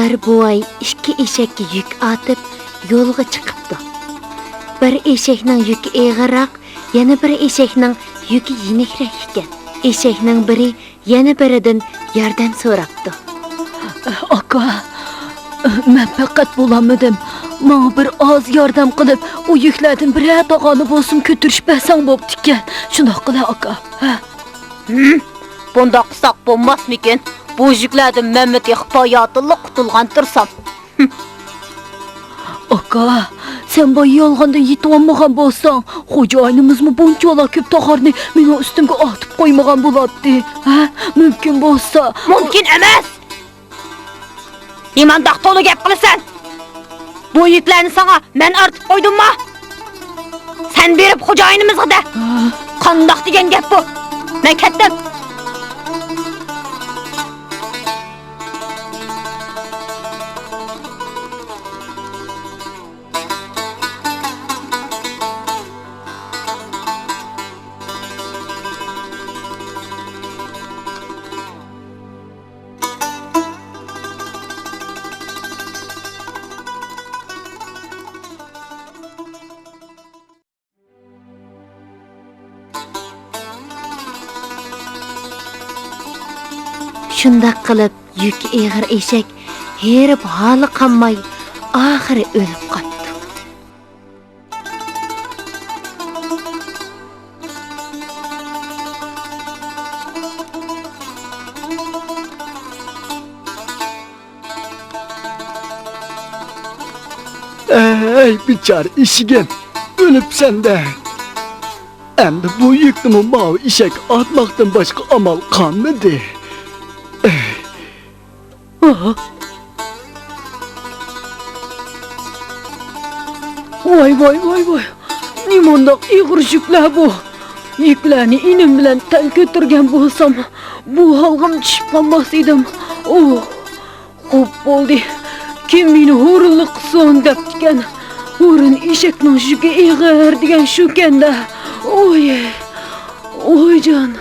Bir boy iki eşekka yük atıp yo'lga chiqibdi. Bir eşekning yuki og'irroq, yana bir eşekning yuki yenikroq ekan. Eşekning biri yana biridan yordam so'rabdi. Aka, men faqat bo'lamadim. Menga bir oz yordam qilib, u yuklardan biror tog'ani bo'lsin ko'tirish bersang bo'pti ekan. Shundoq qila aka. Bunda qilsak bo'lmasmikin? Bu yuklardan Mehmet hipoyatilla qutulgan tursam. Aka, sen bu yolg'onda yetib olmagan bo'lsang, xo'jayinimizmi bunchalar ko'p tog'arni mening ustimga otib qo'ymagan bo'ladi. Ha? Mumkin bo'lsa, Mumkin emas. Nimandaq to'g'ri gap qilasan? Bu yuklarni sana men ortib qo'ydimmi? Sen berib xo'jayinimizga da. Qandoq degan gap bu? Men ketdim. Shundoq qilib yuki og'ir eshak herib holi qolmay oxiri o'lib qoldi. Ey bichar ishigim, o'libsan de. Endi bu yukni mavi eshak atmaktan boshqa amal qolmadi. voy voy voy voy. Nimandaq ig'ir yuklar bu? Yuklarni inim bilan tan ko'targan bo'lsam, bu holg'im tushib qolmas edim. Oh, xo'p bo'ldi. Kim meni hurlik qilsin debdigan. Hurun eshakning yuki ig'ir degan shu kanda. Oy, oy jon.